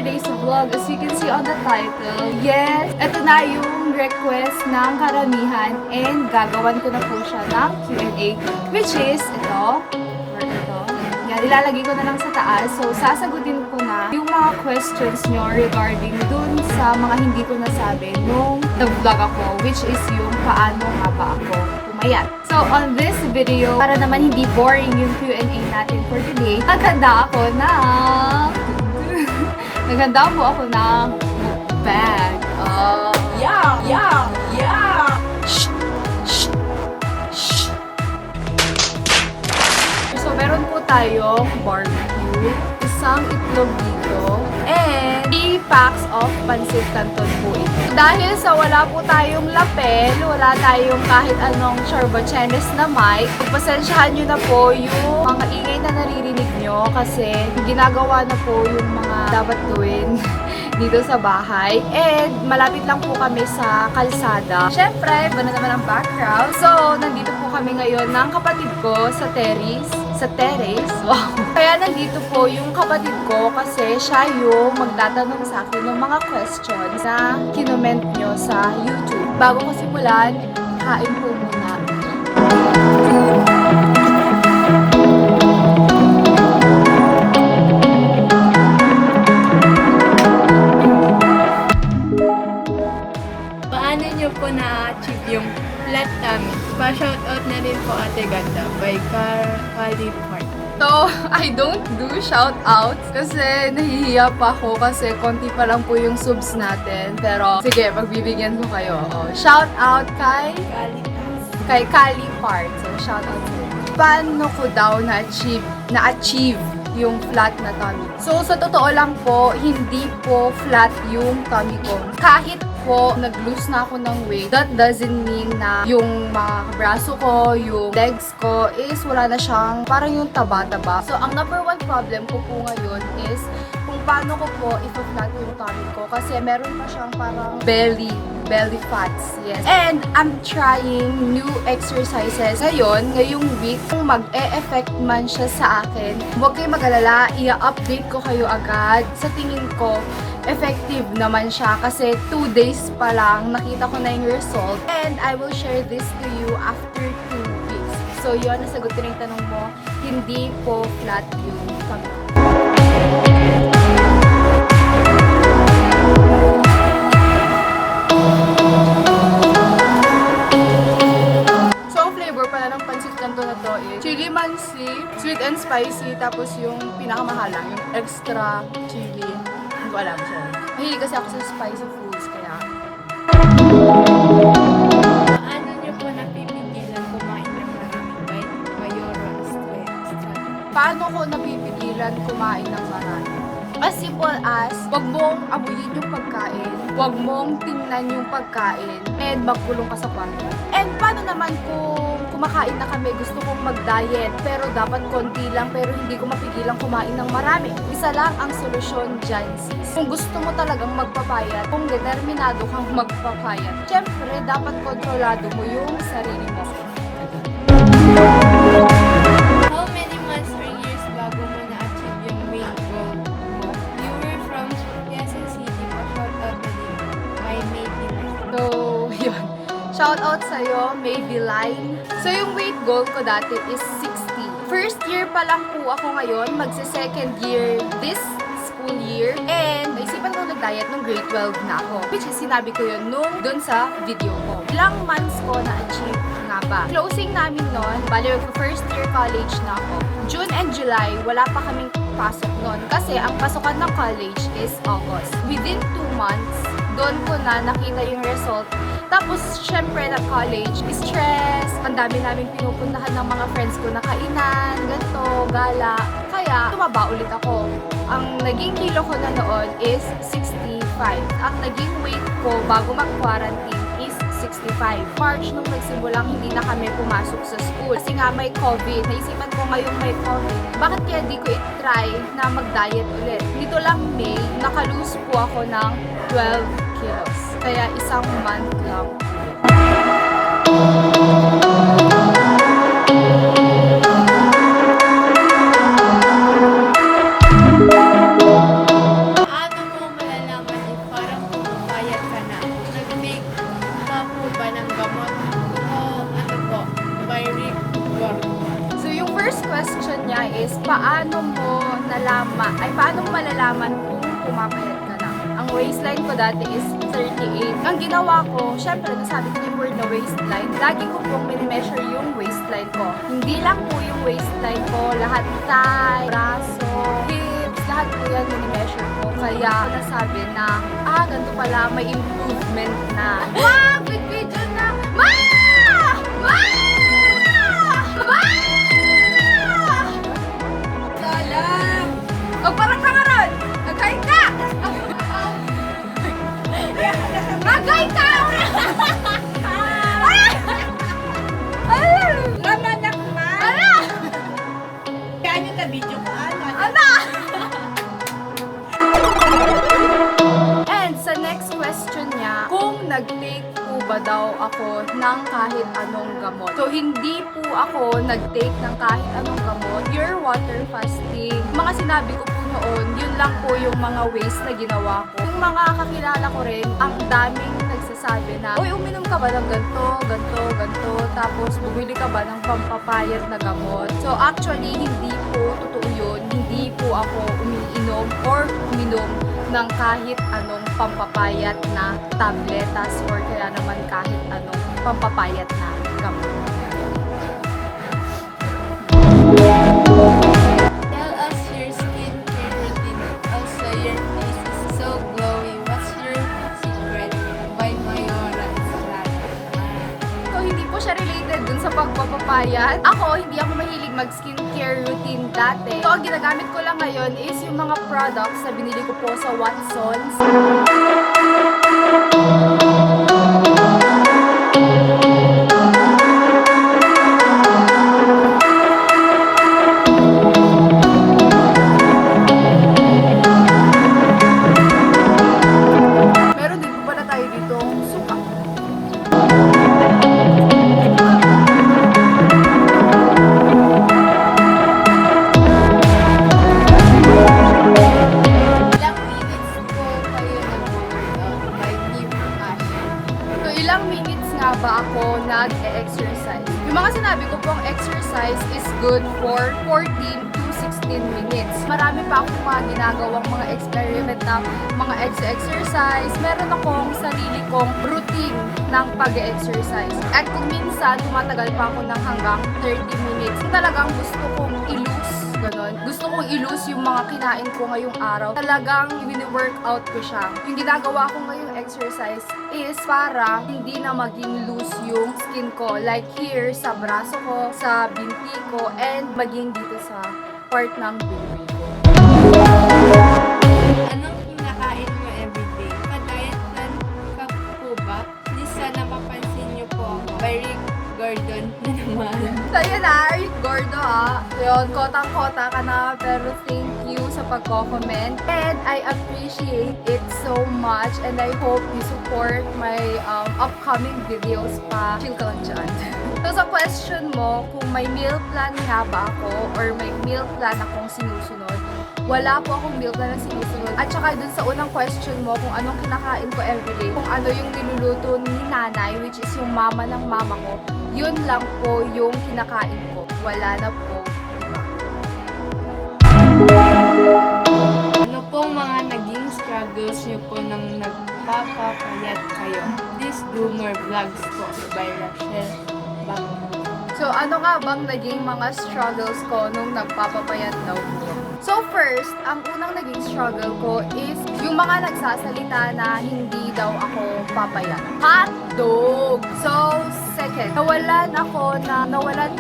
today's vlog. As you can see on the title, yes, ito na yung request ng karamihan and gagawan ko na po siya ng Q&A, which is ito, or ito. Yan, ilalagay ko na lang sa taas. So, sasagutin ko na yung mga questions nyo regarding dun sa mga hindi ko nasabi nung nag-vlog ako, which is yung paano nga ba ako pumayat. So, on this video, para naman hindi boring yung Q&A natin for today, naghanda po ako ng mukbang. So, meron po tayong barbecue, isang itlog dito, and 3 packs of pancit canton po ito. Dahil sa wala po tayong lapel, wala tayong kahit anong charbachenes na mic, pasensyahan nyo na po yung mga ingay na naririnig nyo kasi ginagawa na po yung mga dapat gawin dito sa bahay. And malapit lang po kami sa kalsada. Syempre, iba na naman ang background. So, nandito po kami ngayon ng kapatid ko sa terrace. Wow. Kaya nandito po yung kapatid ko kasi siya yung magtatanong sa akin ng mga questions na kinoment nyo sa YouTube. Bago ko simulan, kain po muna. Paano nyo po na-achieve yung flat tummy? Pa-shoutout na rin po Ate Ganda by Kali Park. So, I don't do shoutouts kasi nahihiya pa ako kasi konti pa lang po yung subs natin. Pero, sige, pagbibigyan ko kayo. Shoutout kay Kali Park. So, shoutout sa paano ko daw na-achieve yung flat na tummy. So, sa totoo lang po, hindi po flat yung tummy ko. Kahit po nag-lose na ako ng weight, that doesn't mean na yung mga braso ko, yung legs ko is wala na siyang parang yung taba-taba. So, ang number one problem ko po ngayon is kung paano ko po i-flat yung tummy ko kasi meron pa siyang parang belly fats, yes. And I'm trying new exercises ngayong week. Kung mag-e-effect man siya sa akin, huwag kayo mag-alala, i-update ko kayo agad. Sa tingin ko, effective naman siya kasi 2 days pa lang nakita ko na yung result. And I will share this to you after 2 weeks. So yun, nasagot ko na yung tanong mo, hindi po flat yung tummy ko. Chili mansi, sweet and spicy, tapos yung pinakamahala, yung extra chili. Hindi ko alam siya. Mahilig kasi ako sa spicy foods, kaya... Paano nyo po napipigilan kumain ng maraming mayroon stress? Paano ko napipigilan kumain ng marami? As simple as, wag mong amuyin yung pagkain, wag mong tingnan yung pagkain, and magkulong ka sa kwarto. And paano naman kung kumakain na kami, gusto kong mag-diet, pero dapat konti lang, pero hindi ko mapigilang kumain ng marami. Isa lang ang solusyon dyan, sis. Kung gusto mo talagang magpapayat, kung determinado kang magpapayat, syempre, dapat kontrolado mo yung sarili mo. How many months or years bago mo na-achieve yung weight goal mo? You were from Quezon City po. Shoutout na din. By Maybelline. So, yun. Shoutout sa'yo, Maybelline. So, yung weight goal ko dati is 60. First year pa lang po ako ngayon, magsa-second year this school year. And naisipan ko nag-diet nung grade 12 na ako. Which is, sinabi ko yun nung dun sa video ko. Ilang months ko na-achieve nga ba? Closing namin nun, bali first year college na ako. June and July, wala pa kaming pasok nun. Kasi ang pasokan ng college is August. Within 2 months, doon ko na nakita yung result. Tapos, syempre, na college, stress, ang dami namin pinupuntahan ng mga friends ko na kainan, ganito, gala. Kaya, tumaba ulit ako. Ang naging kilo ko na noon is 65. Ang naging weight ko bago mag-quarantine is 65. March nung nagsimulang hindi na kami pumasok sa school. Kasi nga may COVID. Naisipan ko ngayong may COVID. Bakit kaya di ko i-try na mag-diet ulit? Dito lang May, naka-lose po ako ng 12 kilos. Kaya isang month lang. Paano mo paano mo malalaman kung pumapayat ka na? Ang waistline ko dati is 38. Ang ginawa ko, syempre, nasabi ko yung word na waistline, lagi ko pong minimeasure yung waistline ko. Hindi lang po yung waistline ko, lahat thigh, braso, hips, lahat po yan minimeasure ko. Kaya nasabi na, ganito pala, may improvement na. Wow! With video na! Ma! Ma! Ma! Salam! Parang ka nga ron! Magkain ka! Magkain ka! Laman na kumain. Ala! Kaya nyo na video ko, Ala! And sa next question niya, kung nag-take po ba daw ako ng kahit anong gamot? So, hindi po ako nag-take ng kahit anong gamot. Pure water fasting. Mga sinabi ko po noon, yun lang po yung mga ways na ginawa ko. Yung mga kakilala ko rin, ang daming nagsasabi na, uy, uminom ka ba ng ganito, ganito, ganito, tapos bumili ka ba ng pampapayat na gamot? So, actually, hindi po totoo yun. Hindi po ako umiinom or uminom ng kahit anong pampapayat na tabletas or kaya naman kahit anong pampapayat na gamot. Tell us your skincare routine. Also, your face is so glowy. What's your secret? By Mayora Estrada. So, hindi po siya related dun sa pagpapapayat. Hindi ako mahilig mag-skincare routine dati. So, ang ginagamit ko lang ngayon is yung mga products na binili ko po sa Watsons. Meron din po pala tayo dito suka. Ilang minutes po kayo nag-workout by Kim Asher? So, ilang minutes nga ba ako nag-exercise? Yung mga sinabi ko pong exercise is good for 14 to 16 minutes. Marami pa akong mga ginagawang mga experiment na mga exercise. Meron akong sarili kong routine ng pag-exercise. At kung minsan, tumatagal pa ako ng hanggang 30 minutes. Kung talagang gusto kong i-lose, ganon. Gusto kong i-lose yung mga kinain ko ngayong araw. Talagang i-workout ko siya. Yung ginagawa ko ngayong exercise is para hindi na maging loose yung skin ko. Like here, sa braso ko, sa binti ko, and maging dito sa part ng baby ko. Anong kinakain mo everyday? Pa-diet plan ka po ba? Please sana mapansin niyo po ako. By Rick Gordon na naman. So yun na, Rick Gordo Yun, kotang-kota ka na, pero thank you sa pagko-comment. And I appreciate it so much and I hope you support my upcoming videos pa. Chill ka lang dyan. So sa question mo, kung may meal plan nga ba ako or may meal plan akong sinusunod, wala po akong meal plan na sinusunod. At saka dun sa unang question mo, kung anong kinakain ko everyday, kung ano yung niluluto ni nanay, which is yung mama ng mama ko, yun lang po yung kinakain ko. Wala na po iba. Ano pong mga naging struggles niyo po nang nagpapapayat kayo? Please do more vlogs po by Rachel Bang. So, ano nga bang naging mga struggles ko nung nagpapapayat daw ko? So, first, ang unang naging struggle ko is yung mga nagsasalita na hindi daw ako papayat. Hotdog! So, second, nawalan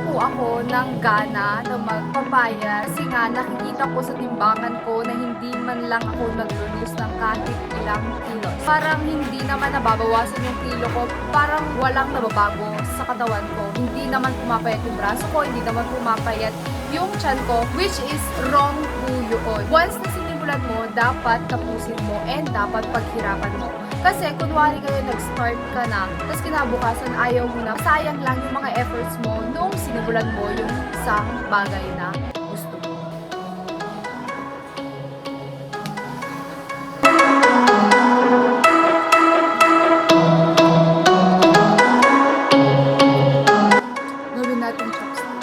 po ako ng gana na magpapayat kasi nga nakikita ko sa timbangan ko na hindi man lang ako naglulus ng kahit ilang kilos. Parang hindi naman nababawasan yung kilo ko, parang walang nababago sa katawan ko. Hindi naman pumapayat yung braso ko, hindi naman pumapayat yung tiyan ko, which is wrong po yun. Once na sinimulan mo, dapat tapusin mo and dapat paghirapan mo. Kasi kunwari kayo nag-start ka na, tapos kinabukasan ayaw mo na, sayang lang yung mga efforts mo nung sinimulan mo yung isang bagay na gusto mo. Gawin natin chopstick.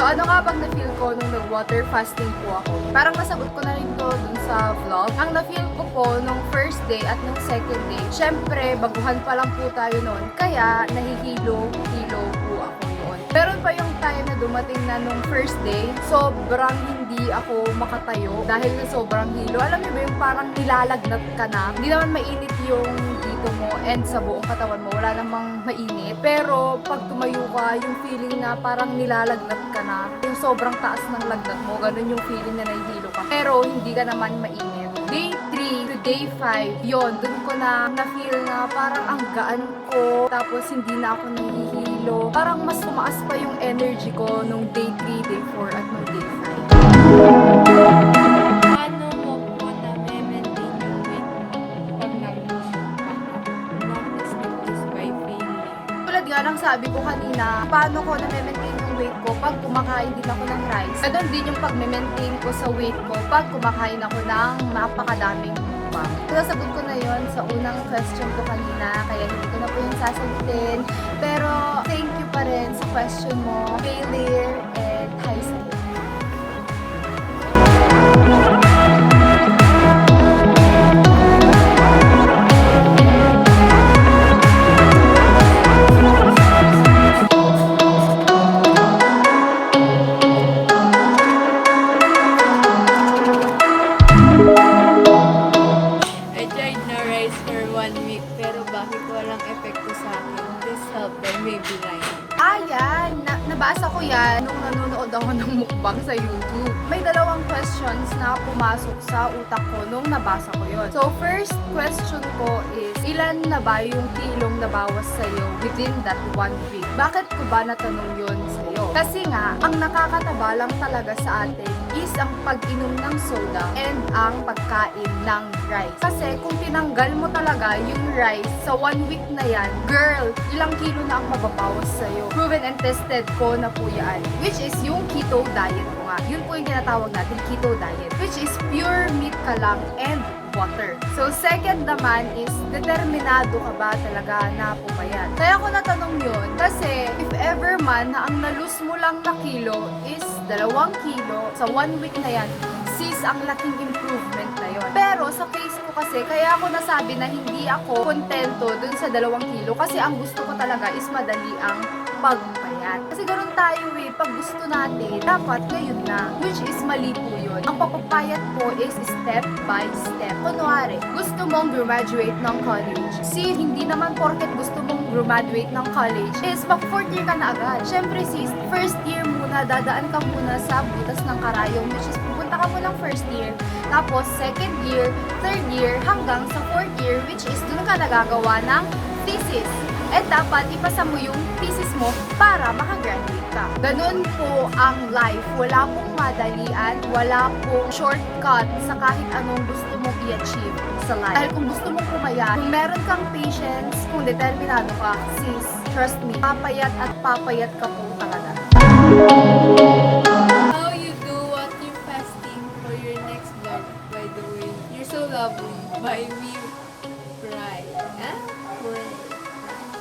ano nga bang na-feel ko nung nag-water fasting po ako? Parang nasagot ko na rin to dun sa vlog. Ang na-feel ko po nung first day at nung second day, syempre, baguhan pa lang po tayo noon. Kaya, nahihilo-hilo po ako noon. Meron pa yung time na dumating na nung first day, sobrang hindi ako makatayo dahil sa sobrang hilo. Alam niyo ba yung parang nilalagnat ka na? Hindi naman mainit yung dito mo and sa buong katawan mo. Wala namang mainit. Pero pag tumayo ka, yung feeling na parang nilalagnat ka na. Yung sobrang taas ng lagnat mo, ganun yung feeling na nahihilo ka. Pero hindi ka naman mainit. Day 3 to day 5, yon dun ko na na-feel na parang ang gaan ko. Tapos hindi na ako nahihilo. Parang mas tumaas pa yung energy ko nung day 3, day 4 at nung day 5. Paano mo po na-maintain yung weight pag nag-lose ka na? Not this by failure. Tulad nga ng sabi ko kanina, paano ko na-maintain yung weight ko pag kumakain din ako ng rice. Ganun din yung pag-maintain ko sa weight ko pag kumakain ako ng napakadaming mukbang. Sasagot ko na yon sa unang question ko kanina, kaya hindi ko na po yung sasagutin. Pero thank you pa rin sa question mo, failure and high skill. I tried na rice for 1 week pero bakit walang epekto sa akin? This helped by maybe Ryan. Yan. Nabasa ko yan nung nanonood ako ng mukbang sa YouTube. May dalawang questions na pumasok sa utak ko nung nabasa ko yon. So, first question ko is, ilan na ba yung kilong nabawas sa'yo within that 1 week? Bakit ko ba natanong yun sa'yo? Kasi nga, ang nakakataba lang talaga sa atin is ang pag-inom ng soda and ang pagkain ng rice. Kasi kung tinanggal mo talaga yung rice sa 1 week na yan, girl, ilang kilo na ang mababawas sa'yo. Proven and tested ko na po yan. Which is yung keto diet ko nga. Yun po yung tinatawag natin, keto diet. Which is pure meat ka lang and water. So, second naman is, determinado ka ba talaga na pumayat? Kaya ko natanong yun, kasi if ever man na ang nalus mo lang na kilo is 2 kilo sa 1 week na yan, sis, ang laking improvement na yon. Pero sa case ko kasi, kaya ako nasabi na hindi ako kontento dun sa 2 kilo kasi ang gusto ko talaga is madali ang pagpayat. Kasi ganoon tayo pag gusto natin, dapat ngayon na, which is mali po yun. Ang pagpapayat po is step by step. Kunwari, gusto mong graduate ng college. See, hindi naman porket gusto mong graduate ng college is mag 4th year ka na agad. Syempre sis, first year muna, dadaan ka muna sa butas ng karayom, which is pupunta ka muna ng first year, tapos second year, third year, hanggang sa 4th year, which is dun ka nagagawa ng thesis. At dapat ipasa mo yung thesis mo para makagraduate ka. Ganun po ang life. Wala pong madalian, wala pong shortcut sa kahit anong gusto mong i-achieve sa life. Dahil kung gusto mong pumayat, kung meron kang patience, kung determinado ka, sis, trust me, papayat at papayat ka po talaga. How you do what you fasting for your next vlog, by the way. You're so lovely. By me, Cry. Huh? Cry.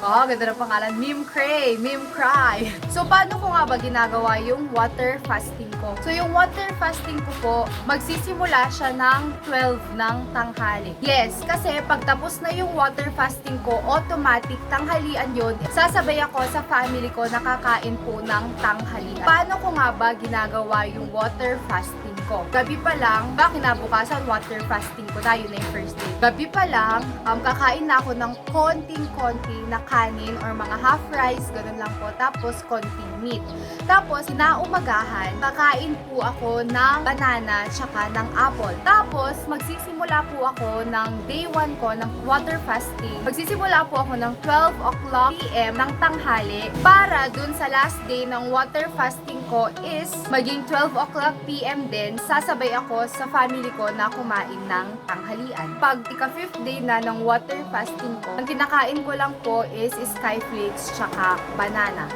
Oh, ganda ng pangalan. Meme Cray. Meme Cry. So, paano ko nga ba ginagawa yung water fasting ko? So, yung water fasting ko po, magsisimula siya ng 12 ng tanghali. Yes, kasi pagtapos na yung water fasting ko, automatic tanghalian yun. Sasabay ako sa family ko nakakain po ng tanghalian. Paano ko nga ba ginagawa yung water fasting ko? Gabi pa lang, kinabukasan water fasting ko, tayo na yung first day. Gabi pa lang, kakain na ako ng konting-konti na kanin or mga half rice, ganun lang po. Tapos, konting meat. Tapos, kinaumagahan, kakain po ako ng banana tsaka ng apple. Tapos, magsisimula po ako ng day 1 ko ng water fasting. Magsisimula po ako ng 12 o'clock p.m. ng tanghali para dun sa last day ng water fasting ko is maging 12 o'clock p.m. din, sasabay ako sa family ko na kumain ng tanghalian. Pag ika-5th day na ng water fasting ko, ang kinakain ko lang po is skyflakes tsaka banana.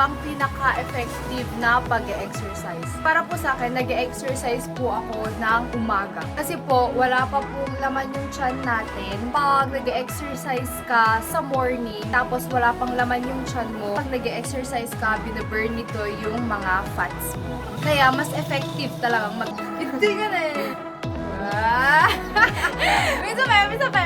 bang pinaka-effective na pag-exercise? Para po sa akin, nag-exercise po ako ng umaga. Kasi po, wala pa pong laman yung tiyan natin. Pag nag-exercise ka sa morning, tapos wala pang laman yung tiyan mo, pag nag-exercise ka, binaburn nito yung mga fats mo. Kaya mas effective talagang mag... Hindi ka na eh. Minsan pa, minsan pa.